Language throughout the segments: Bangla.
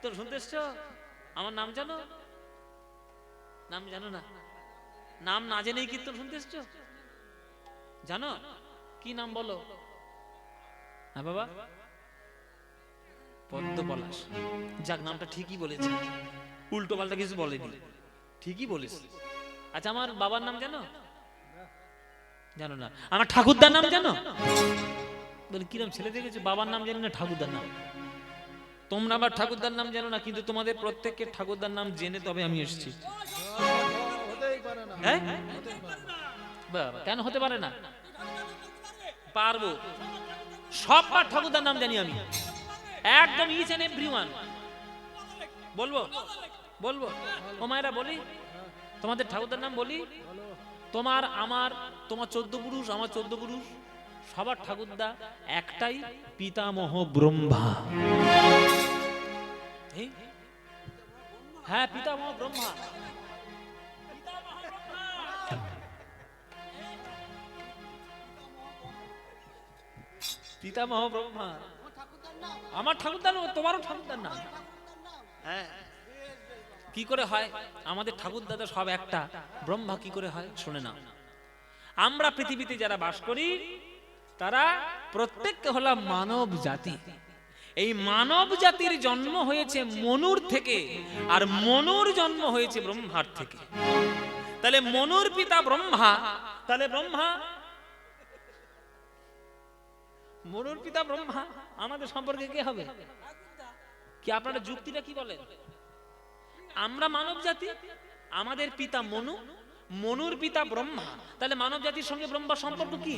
কীর্তন শুনতে এসছো? আমার নাম জানো? নাম জানো না? নাম না জেনেই কীর্তন শুনতে এসছো? জানো কি নাম বলো? হ্যাঁ বাবা, পদ্ম পলাশ। যাক, নামটা ঠিকই বলেছে, উল্টো পাল্টা কিছু বলেনি, ঠিকই বলেছে। আচ্ছা, আমার বাবার নাম জানো? জানো না? আমার ঠাকুরদার নাম জানো? বলে কিরম ছেলে দেখেছো, বাবার নাম জানি না, ঠাকুরদার নাম। তোমরা আবার ঠাকুরদার নাম জানো না, কিন্তু তোমাদের প্রত্যেককে ঠাকুরদার নাম জেনে তবে আমি এসেছি। হ্যাঁ, কেন হতে পারে না? পারবো, সববার ঠাকুরদার নাম জানি আমি, একদম ইচ এন্ড এভরিওয়ান। বলবো বলবো ও মায়েরা, বলি তোমাদের ঠাকুরদার নাম বলি। তোমার আমার, তোমার 14 পুরুষ, আমার 14 পুরুষ, সবার ঠাকুরদা একটাই, পিতামহ ব্রহ্মা। হ্যাঁ, পিতামহ ব্রহ্মা। পিতামহ ব্রহ্মা আমার ঠাকুরদার নাম, তোমারও ঠাকুরদার নাম। হ্যাঁ, কি করে হয়? আমাদের ঠাকুর দাদা সব একটা, ব্রহ্মা কি করে হয় শুনে নাও। আমরা পৃথিবীতে যারা বাস করি তারা প্রত্যেককে হলাম মানব জাতি। এই মানব জাতির জন্ম হয়েছে মনুর থেকে, আর মনুর জন্ম হয়েছে ব্রহ্মার থেকে। তাহলে মনুর পিতা ব্রহ্মা, তাহলে ব্রহ্মা, মনুর পিতা ব্রহ্মা আমাদের সম্পর্কে কে হবে? কি আপনারা যুক্তিটা কি বলেন? আমরা মানব জাতি, আমাদের পিতা মনু, মনুর পিতা ব্রহ্মা, তাহলে মানব জাতির সঙ্গে ব্রহ্মার সম্পর্ক কি?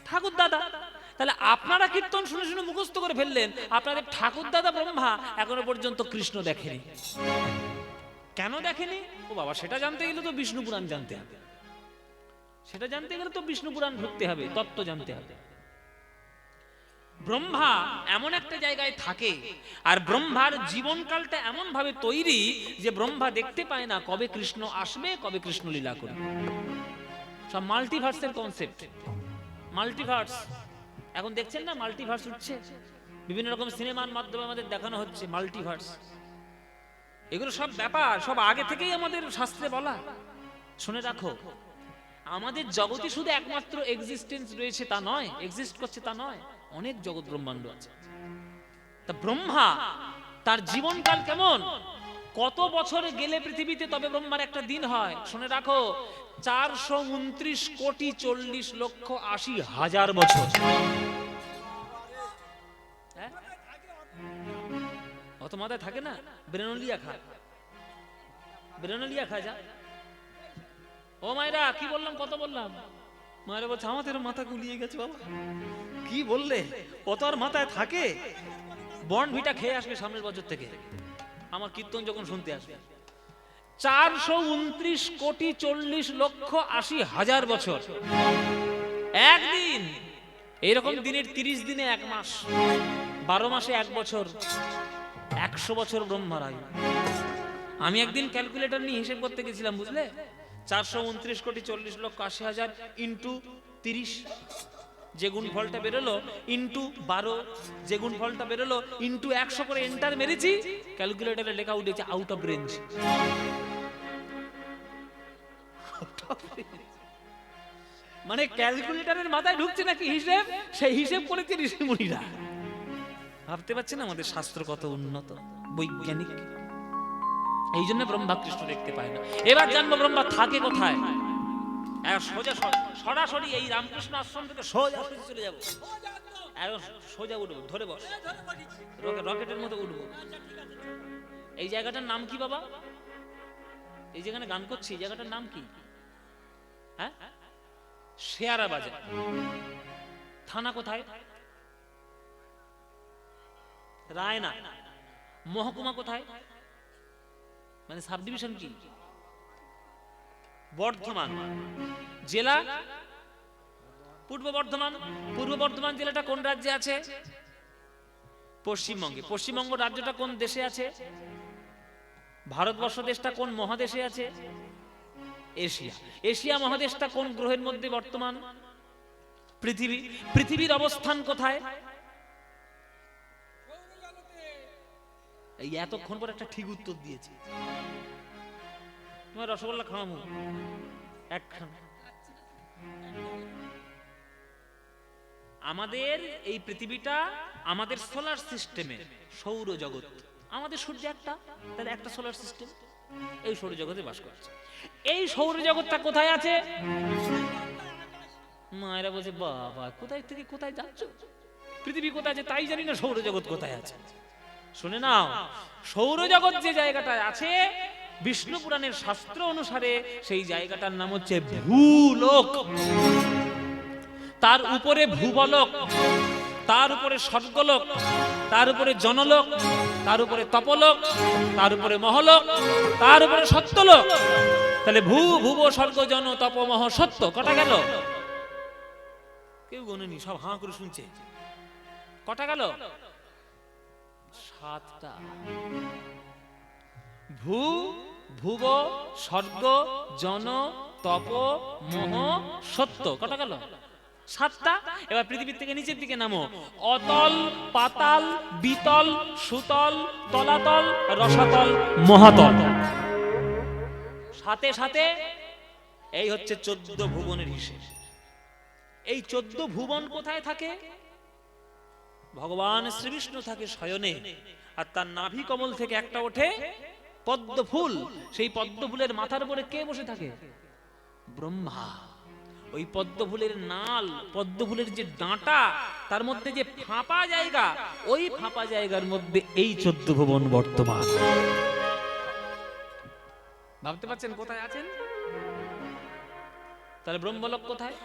ঠাকুর দাদা। তাহলে আপনারা কীর্তন শুনে শুনে মুখস্থ করে ফেললেন আপনাদের ঠাকুর দাদা ব্রহ্মা এখনো পর্যন্ত কৃষ্ণ দেখেনি। কেন দেখেনি? ও বাবা, সেটা জানতে গেলে তো বিষ্ণু পুরাণ জানতে হবে, সেটা জানতে গেলে তো বিষ্ণু পুরাণ ঢুকতে হবে, তত্ত্ব জানতে হবে। ব্রহ্মা এমন একটা জায়গায় থাকে, আর ব্রহ্মার জীবনকালটা এমন ভাবে তৈরি যে ব্রহ্মা দেখতে পায় না কবে কৃষ্ণ আসবে, কবে কৃষ্ণ লীলা করবে। সব মাল্টিভার্সের কনসেপ্ট। মাল্টিভার্স এখন দেখছেন না, মাল্টিভার্স উঠছে বিভিন্ন রকম সিনেমার মাধ্যমে আমাদের দেখানো হচ্ছে মাল্টিভার্স। এগুলো সব ব্যাপার সব আগে থেকেই আমাদের শাস্ত্রে বলা। শুনে রাখো, আমাদের জগতে শুধু একমাত্র এক্সিস্টেন্স রয়েছে তা নয়, এক্সিস্ট করছে তা নয়, অনেক জগৎ ব্রহ্মাণ্ড আছে। তা ব্রহ্মা তার জীবনকাল কেমন, কত বছর গেলে পৃথিবীতে তবে ব্রহ্মার একটা দিন হয়? শুনে রাখো, 429,40,80,000 বছর। অত মাথায় থাকে না, ব্রেনলিয়া খা, ব্রেনলিয়া খা যা। ও মায়েরা, কি বললাম, কত বললাম? মায়েরা বলছে আমাদের মাথা গুলিয়ে গেছে। বাবা কি বললে, অত আর মাথায় থাকে? বর্নভিটা খেয়ে আসবে সামনের বছর থেকে আমার কীর্তন যখন শুনতে আসবে। 429,40,80,000 বছর একদিন। এইরকম দিনের 30 দিনে 1 মাস, 12 মাসে 1 বছর, 100 বছর ব্রহ্মার আয়ু। আমি একদিন ক্যালকুলেটর নিয়ে হিসেব করতে গেছিলাম, বুঝলে, 429,40,80,000 ইন্টু 30, যে গুণফলটা বেরোলো, ইন্টু 12, যে গুণফলটা বেরোলো, ইন্টু 100 করে এন্টার মেরেছি, ক্যালকুলেটরে লেখা উঠেছে আউট অফ রেঞ্জ। মানে ক্যালকুলেটরের মাথায় ঢুকছে নাকি হিসেব, সেই হিসেব করেছে ঋষিমুনিরা। ভাবতে পারছেন আমাদের শাস্ত্র কত উন্নত, বৈজ্ঞানিক। এই জন্য ব্রহ্মা কৃষ্ণ দেখতে পায় না। এবার জানবো ব্রহ্মা থাকে কোথায়। সোজা সরাসরি এই রামকৃষ্ণ আশ্রম থেকে সোজা চলে যাবো, সোজা উঠবো, ধরে বস, রকেটের মতো উঠবো। এই জায়গাটার নাম কি বাবা? এই যেখানে গান করছি এই জায়গাটার নাম কি? হ্যাঁ, শেয়ারা বাজার। থানা কোথায়? রায়না। মহকুমা কোথায়, মানে সাব ডিভিশন কি? বর্ধমান। জেলা পূর্ব বর্ধমান। পূর্ব বর্ধমান জেলাটা কোন রাজ্যে আছে? পশ্চিমবঙ্গে। পশ্চিমবঙ্গ রাজ্যটা কোন দেশে আছে? ভারতবর্ষ দেশটা কোন মহাদেশে আছে? এশিয়া। এশিয়া মহাদেশটা কোন গ্রহের মধ্যে বর্তমান? পৃথিবী। পৃথিবীর অবস্থান কোথায়? এই এতক্ষণ পর একটা ঠিক উত্তর দিয়েছে। তোমার রসগোল্লা খাওয়াবো একখান। আমাদের এই পৃথিবীটা আমাদের সোলার সিস্টেমের সৌরজগৎ, আমাদের সূর্য একটা, তার একটা সোলার সিস্টেম, এই সৌরজগতে বাস করছে। এই সৌরজগৎটা কোথায় আছে? মায়েরা বলছে বাবা কোথায় থেকে কোথায় যাচ্ছ, পৃথিবী কোথায় আছে তাই জানি না, সৌরজগৎ কোথায় আছে। শুনে নাও, সৌরজগৎ যে জায়গাটায় আছে বিষ্ণু পুরাণের শাস্ত্র অনুসারে সেই জায়গাটার নাম হচ্ছে ভূলোক। তার উপরে ভূবলোক, তার উপরে স্বর্গলোক, তার উপরে জনলোক, তার উপরে তপলোক, তার উপরে মহলোক, তার উপরে সত্যলোক। তাহলে ভূ ভুব স্বর্গ জন তপ মহ সত্য কটা গেল? কেউ গণেনি, সব হাঁ করে শুনছে। কটা গেল? 7টা। ভূ ভুব স্বর্গ জন তপ মহ সত্য কটা গেল? 7টা। এবার পৃথিবীর থেকে নিচের দিকে নামো। অতল, পাতাল, বিতল, সুতল, তলাতল, রসাতল, মহাতল। সাথে সাথে এই হচ্ছে 14 ভুবনের হিসেব। এই 14 ভুবন কোথায় থাকে? ভগবান শ্রীবিষ্ণু থাকে শয়নে, আর তার নাভি কমল থেকে একটা ওঠে পদ্ম ফুল। সেই পদ্ম ফুলের মাথার উপরে কে বসে থাকে? ব্রহ্মা। ওই পদ্ম ফুলের নাল, পদ্ম ফুলের যে ডাঁটা, তার মধ্যে যে ফাঁপা জায়গা, ওই ফাঁপা জায়গার মধ্যে এই 14 ভুবন বর্তমান। ভাবতে পারছেন কোথায় আছেন? তাহলে ব্রহ্মলোক কোথায়?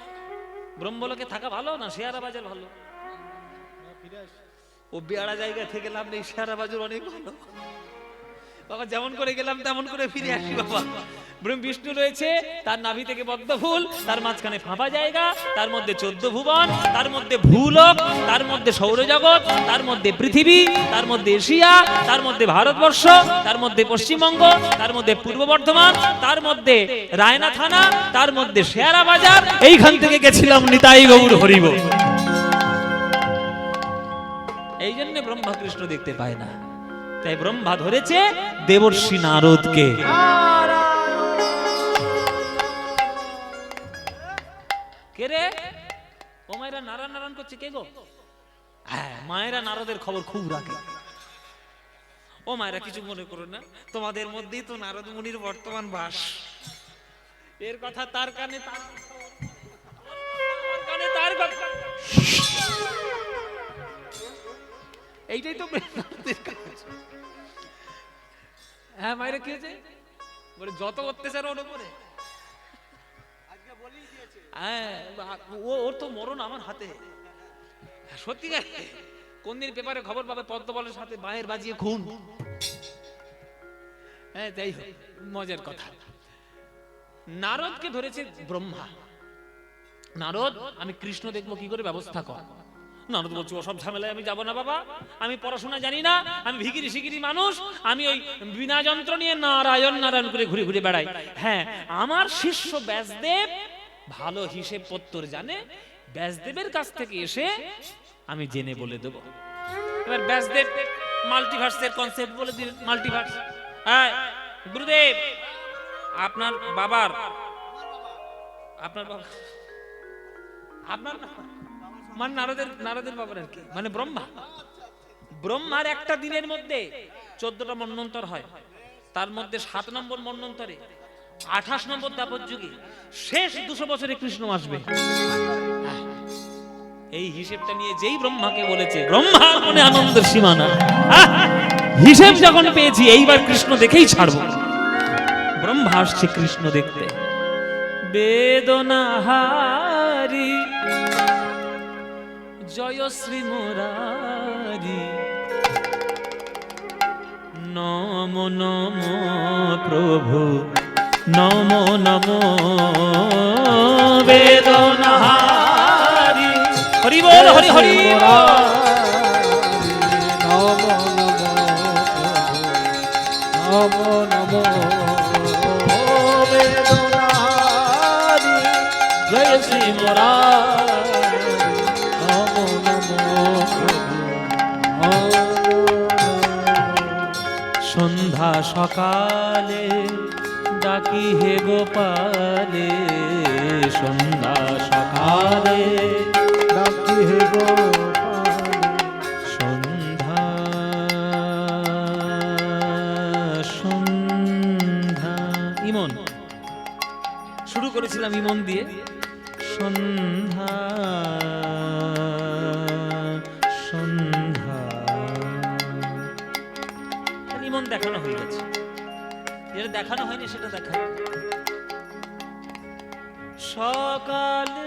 ব্রহ্মলোকে থাকা ভালো না শেয়ারা বাজার ভালো? ও বেড়া জায়গা থেকে লাভ নেই, শেয়ারা বাজার অনেক ভালো বাবা। যেমন করে গেলাম তেমন করে ফিরে আসি বাবা। বিষ্ণু রয়েছে, তার নাভি থেকে পদ্ম ফুল, তার মাঝখানে ফাঁপা জায়গা, তার মধ্যে 14 ভুবন, তার মধ্যে ভূলোক, তার মধ্যে সৌরজগৎ, তার মধ্যে পৃথিবী, তার মধ্যে এশিয়া, তার মধ্যে ভারতবর্ষ, তার মধ্যে পশ্চিমবঙ্গ, তার মধ্যে পূর্ব বর্ধমান, তার মধ্যে রায়না থানা, তার মধ্যে শেয়ারা বাজার। এইখান থেকে গেছিলাম নিতাই গৌর হরিব। এই জন্য ব্রহ্মা কৃষ্ণ দেখতে পায় না, তাই ব্রহ্মা ধরেছে দেবর্ষি নারদকে। কে রে? ও মায়েরা নারায়ণ নারায়ণ করছে কে গো? হ্যাঁ, মায়েরা নারদের খবর খুব রাখে। ও মায়েরা কিছু মনে করো না, তোমাদের মধ্যেই তো নারদ মুনির বর্তমান বাস। এর কথা তার কানে, তার কানে, তার কথা। এইটাই তো হ্যাঁ মায়েরা কি হয়েছে বলে যত অত্যাচার ওর উপরে। হ্যাঁ, ওর তো মরণ আমার হাতে। সত্যি কোন দিন পেপারে খবর পাবে পদ্মবলের সাথে বাহের বাজিয়ে খুন। হ্যাঁ, যাই হোক, মজার কথা। নারদকে ধরেছে ব্রহ্মা। নারদ, আমি কৃষ্ণ দেখবো কি করে, ব্যবস্থা কর। নারদ বলছে ওসব ঝামেলায় আমি যাব না বাবা, আমি পড়াশোনা জানি না, আমি ভিখিরি শিখিরি মানুষ, আমি ওই বিনা যন্ত্র নিয়ে নারায়ণ নারায়ণ করে ঘুরে ঘুরে বেড়াই। হ্যাঁ, আমার শিষ্য ব্যাসদেব ভালো হিসেব পত্তর জানে, ব্যাসদেবের কাছ থেকে এসে আমি জেনে বলে দেব। এবার ব্যাসদেব মাল্টিভার্সের কনসেপ্ট বলে দিলেন। মাল্টিভার্স, হ্যাঁ গুরুদেব, আপনার বাবার, আপনার বাবা, আপনার মানে নারদের বাবার আর কি, মানে ব্রহ্মা। ব্রহ্মার একটা দিনের মধ্যে 14টা মন্বন্তর হয়, তার মধ্যে 7 নম্বর মন্বন্তরে 28 নম্বর দাপর যুগে শেষ 200 বছরে কৃষ্ণ আসবে। এই হিসেবটা নিয়ে যেই ব্রহ্মাকে বলেছে, ব্রহ্মার মনে আনন্দের সীমা না। হিসেব যখন পেয়েছি এইবার কৃষ্ণ দেখেই ছাড়বো। ব্রহ্মা আসছে কৃষ্ণ দেখতে। বেদনাহারি জয় শ্রী মুরারি, নমো নমো প্রভু, নমো নমো বেদনাহারি। হরি বল, হরি হরি নমো নমো নমো বেদনাহারি জয় শ্রী মুরারি, নমো নমো সন্ধ্যা সকালে ডাকি হে গোপালে, সন্ধ্যা সকালে ডাকি হে গোপালে, সন্ধ্যা সন্ধ্যা। ইমন শুরু করেছিলাম ইমন দিয়ে, সন্ধ্যা সন্ধ্যা, ইমন দেখানো হয়ে গেছে, যেটা দেখানো হয়নি সেটা দেখায়। সকালে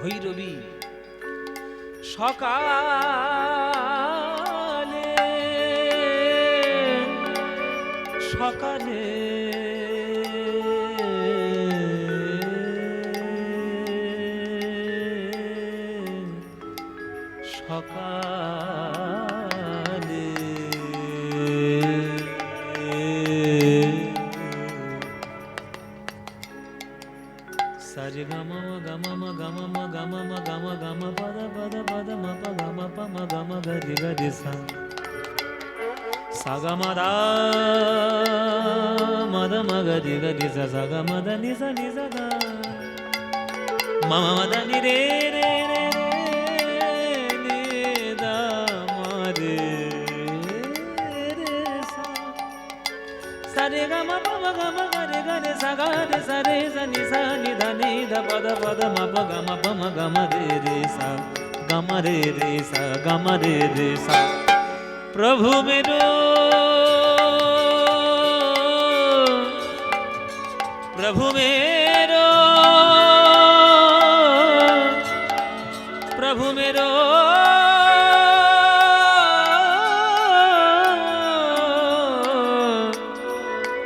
ভৈরবী সকালে সকালে সকালে সারে গামা গামা গামা গামা গামা গামা পদ পদ পদ ম প গামা প ম গামা গরি গরি সা সা গামা দা মদ ম গরি গরি সা সা গামা দ নি সা গা ম ম দ নি রে রে রে নি দা ম রে রে সা সা রে গামা প ম গামা গরি গরি সা গা রে সা রে সা নি সা নি দ নি দ পদ পদ ম প গামা প ম গামা রে রে সা গামা রে রে সা গামা রে রে সা। প্রভু মেরো প্রভু মেরো প্রভু মেরো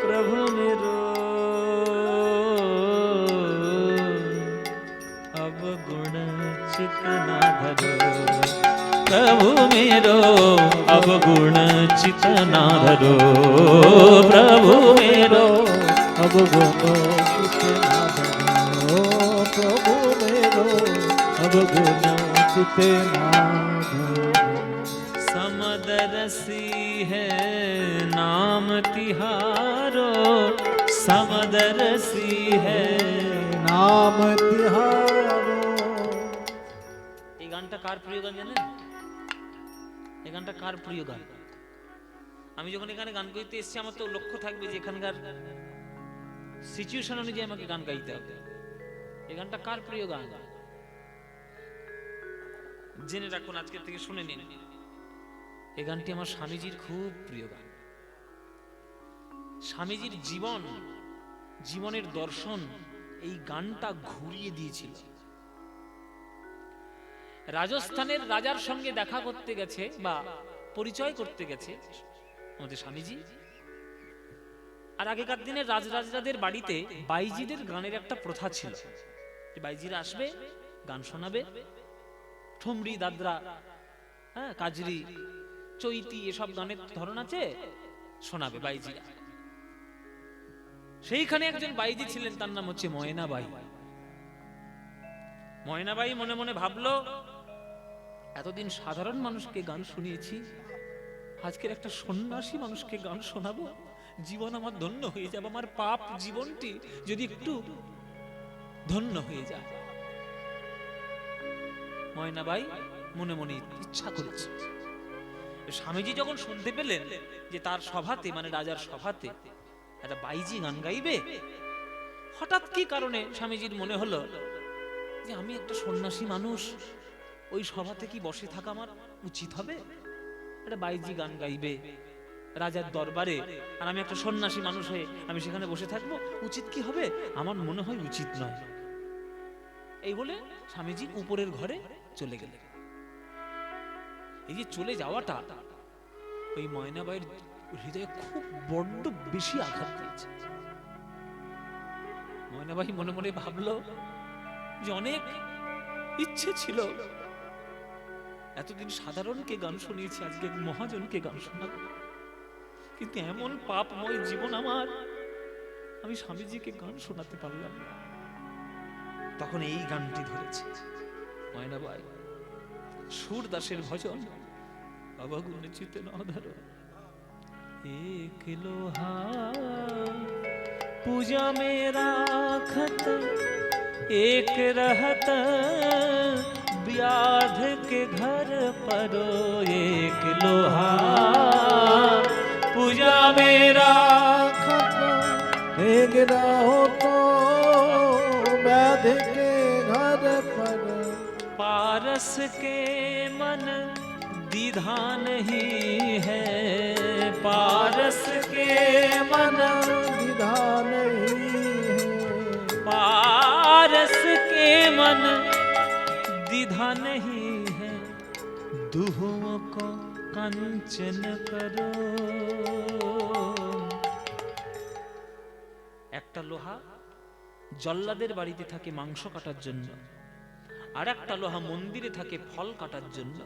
প্রভু মেরো अवगुण चित ना धरो, प्रभु मेरो अवगुण चित ना धरो, प्रभु मेरो अवगुण चित ना धरो, प्रभु मेरो अवगुण चित ना धरो। समदरसी है नाम तिहारो, समदरसी है नाम तिहारो। এই গানটা কার প্রিয় গান জানেন? এই গানটা কার প্রিয় গান? আমি যখন এখানে গান গাইতে এসেছি আমার তো লক্ষ্য থাকবে যে এখানকার সিচুয়েশন অনুযায়ী আমাকে গান গাইতে হবে। এই গানটা কার প্রিয় গান জেনে রাখুন, আজকে থেকে শুনে নিন। এই গানটি আমার স্বামীজির খুব প্রিয় গান। স্বামীজির জীবনের দর্শন এই গানটা ঘুরিয়ে দিয়েছিল। রাজস্থানের রাজার সঙ্গে দেখা করতে গেছে বা পরিচয় করতে গেছে আমাদের স্বামীজি। আর আগেকার দিনে রাজরাজদের বাড়িতে বাইজিদের গানের একটা প্রথা ছিল, বাইজিরা আসবে গান শোনাবে, ঠুমরি দাদরা, হ্যাঁ কাজরি চৈতি এসব গানের ধরন আছে, শোনাবে বাইজিরা। সেইখানে একজন বাইজি ছিলেন, তার নাম হচ্ছে ময়নাবাই। ময়নাবাই মনে মনে ভাবলো, এতদিন সাধারণ মানুষকে গান শুনিয়েছি, আজকের একটা সন্ন্যাসী মানুষকে গান শোনাবো, জীবন আমার ধন্য হয়ে যাবে, আমার পাপ জীবনটি যদি একটু ধন্য হয়ে যায়। ময়নাবাই মনে মনে ইচ্ছা করেছে। স্বামীজি যখন শুনতে পেলেন যে তার সভাতে, মানে রাজার সভাতে একটা বাইজি গান গাইবে, হঠাৎ কি কারণে স্বামীজির মনে হলো যে আমি একটা সন্ন্যাসী মানুষ, ওই সভাতে কি বসে থাকা আমার উচিত হবে? একটা বাইজি গান গাইবে রাজার দরবারে, আর আমি একটা সন্ন্যাসী মানুষ হয়ে আমি সেখানে বসে থাকবো, উচিত কি হবে? আমার মনে হয় উচিত নয়। এই বলে স্বামীজি উপরের ঘরে চলে গেলেন। এই যে চলে যাওয়াটা ওই ময়নাবাইয়ের হৃদয়ে খুব বড্ড বেশি আঘাত দিয়েছে। ময়নাবাই মনে মনে ভাবলো যে অনেক ইচ্ছে ছিল, এতদিন সাধারণকে গান শুনিয়েছি, আজকে মহাজনকে গান শোনাবো, কিন্তু এমন পাপময় জীবন আমার, আমি স্বামীজিকে গান শোনাতে পারলাম না। তখন এই গানটি ধরেছে ময়নাবাই, সুরদাসের ভজন, অবগুণ চিতে নধরো। एक लोहा पूजा में राखत, एक रहत व्याध के घर परो। एक लोहा पूजा में राखत, एक रहो तो व्याध के घर पर, पारस के मन दीधा नहीं है, पारस के मन विधा नहीं है, पारस के मन दीधा नहीं है, दुहों को कंचन करो। একটা লোহা জল্লাদের বাড়িতে থাকে মাংস কাটার জন্য, আর একটা লোহা মন্দিরে থাকে ফল কাটার জন্য।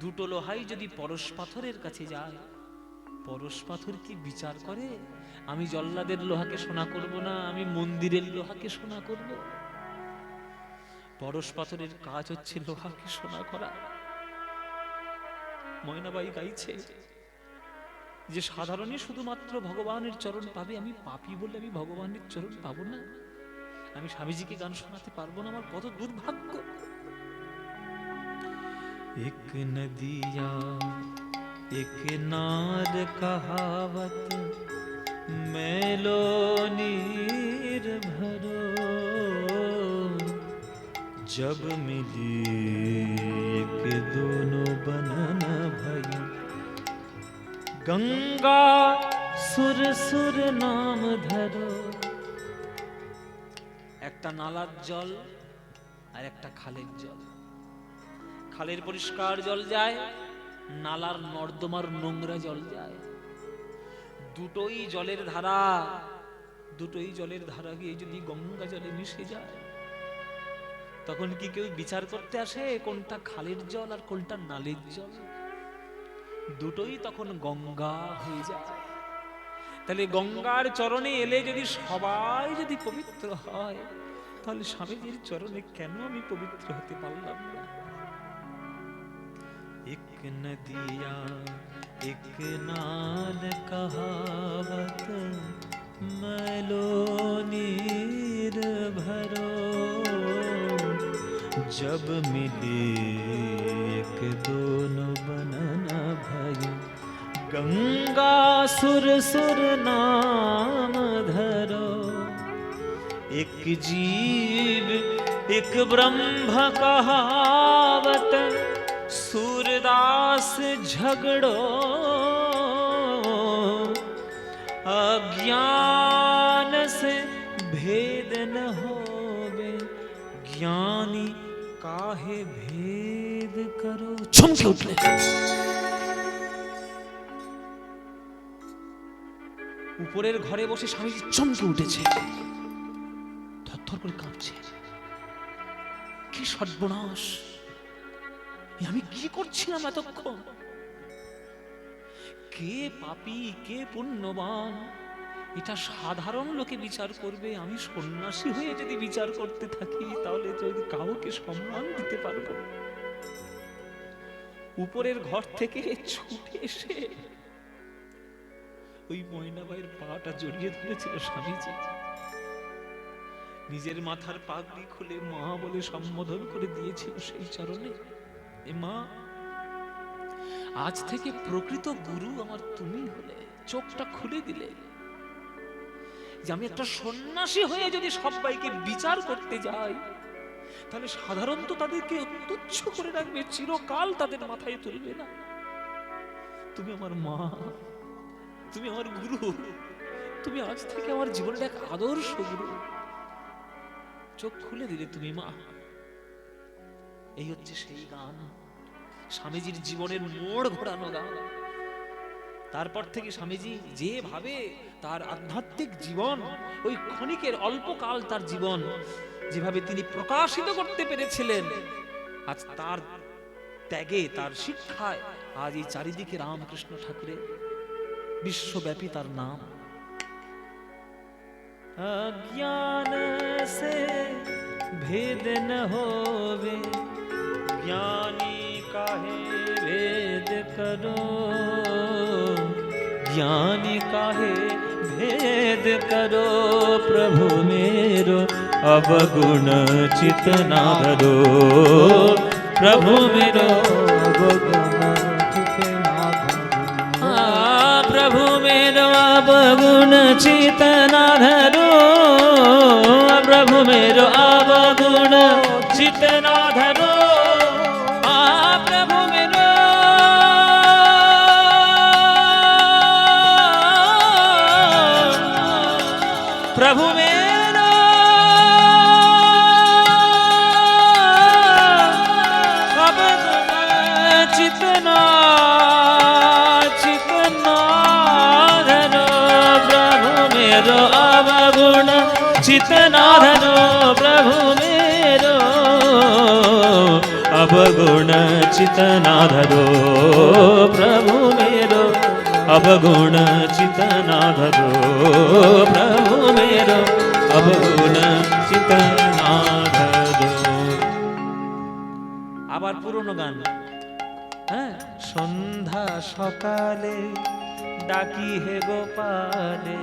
দুটো লোহাই যদি পরশ পাথরের কাছে যায়, পরশ পাথর কি বিচার করে আমি জল্লাদের লোহাকে সোনা করব না, আমি মন্দিরের লোহাকে সোনা করব? পরশ পাথরের কাজ হচ্ছে লোহাকে সোনা করা। ময়নাবাই গাইছে যে সাধারণই শুধুমাত্র ভগবানের চরণ পাবে, আমি পাপী বলে আমি ভগবানের চরণ পাবো না, আমি স্বামীজিকে গান শোনাতে পারবো না, আমার কত দুর্ভাগ্য। एक नदिया एक नार कहावत, मैलो नीर भरो। जब मिली एक दोनों बनन भई, गंगा सुर सुर नाम धरो। একটা নালার জল আর একটা খালের জল, খালের পরিষ্কার জল যায়, নালার নর্দমার নোংরা জল যায়। দুটোই জলের ধারা, দুটোই জলের ধারা গিয়ে যদি গঙ্গা জলে মিশে যায়, তখন কি কেউ বিচার করতে আসে কোনটা খালের জল আর কোনটা নালের জল? দুটোই তখন গঙ্গা হয়ে যায়। তাহলে গঙ্গার চরণে এলে যদি সবাই যদি পবিত্র হয়, তাহলে স্বামীজির চরণে কেন আমি পবিত্র হতে পারলাম না? एक नदिया एक नाल कहावत, मैलो नीर भरो। जब मिले एक दोनों बनन भई, गंगा सुर सुर नाम धरो। एक जीव एक ब्रह्म कहावत, सूरदास झगड़ो। अज्ञान से भेद न होवे, ज्ञानी काहे भेद करो। चमके उठले, উপরের ঘরে বসে স্বামীজি চমকে উঠেছে, থরথর করে কাঁপছে। কি সর্বনাশ, আমি কি করছিলাম এতক্ষণ? কে পাপী কে পুণ্যবান এটা সাধারণ লোকে বিচার করবে, আমি সন্ন্যাসী হয়ে যদি বিচার করতে থাকি তাহলে যদি কাউকে সম্মান দিতে পারবো। উপরের ঘর থেকে ছুটে এসে ওই ময়নাবাইয়ের পাটা জড়িয়ে ধরেছিল স্বামীজি, নিজের মাথার পাগড়ি খুলে মা বলে সম্বোধন করে দিয়েছিল সেই চরণে। এ মা, আজ থেকে প্রকৃত গুরু আমার তুমি হলে, চোখটা খুলে দিলে যে আমি একটা সন্ন্যাসী হয়ে যদি সবাইকে বিচার করতে যাই, তাহলে সাধারণত তাদেরকে তুচ্ছ করে রাখবে, চিরকাল তাদের মাথায় তুলবে না। তুমি আমার মা, তুমি আমার গুরু, তুমি আজ থেকে আমার জীবনের এক আদর্শ গুরু। চোখ খুলে দিলে তুমি মা। এই হচ্ছে সেই গান, স্বামীজির জীবনের মোড় ঘোরানো গান। তারপর থেকে স্বামীজি যেভাবে তার আধ্যাত্মিক জীবন, ওই ক্ষণিকের অল্পকাল তার জীবন যেভাবে তিনি প্রকাশিত করতে পেরেছিলেন, আজ তার ত্যাগে, তার শিক্ষায় আজ এই চারিদিকে রামকৃষ্ণ ঠাকুরের বিশ্বব্যাপী তার নাম। अज्ञान से भेद न होवे, ज्ञानी काहे भेद करो, ज्ञानी काहे भेद करो, प्रभु मेरो अवगुण चित ना धरो, प्रभु मेरो अवगुण चित ना धरो, प्रभु मेरो अवगुण चित ना धरो, प्रभु मेरो अवगुण चित ना धरो, प्रभु मेरो प्रभु मेरो अवगुण चित ना अवगुण चित ना धरो, प्रभु मेरो अवगुण चित ना धरो, प्रभु मेरो अवगुण चित ना धरो, प्रभु मेरो अवगुण चित ना धरो। আবার পুরনো গান, হ্যাঁ, সন্ধ্যা সকালে ডাকি হে গোপালে,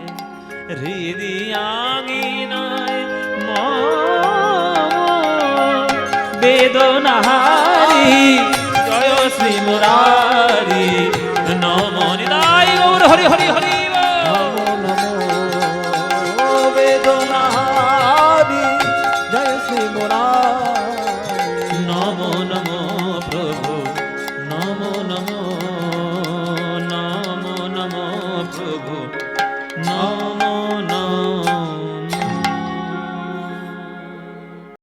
হৃদয়াঙ্গিনায় বেদনাহারি, জয় শ্রী মুরারি, নম নিতাই গৌর হরি হরি হরি, নমো নমো বেদনাহারি, জয় শ্রী মুরারি, নমো নমো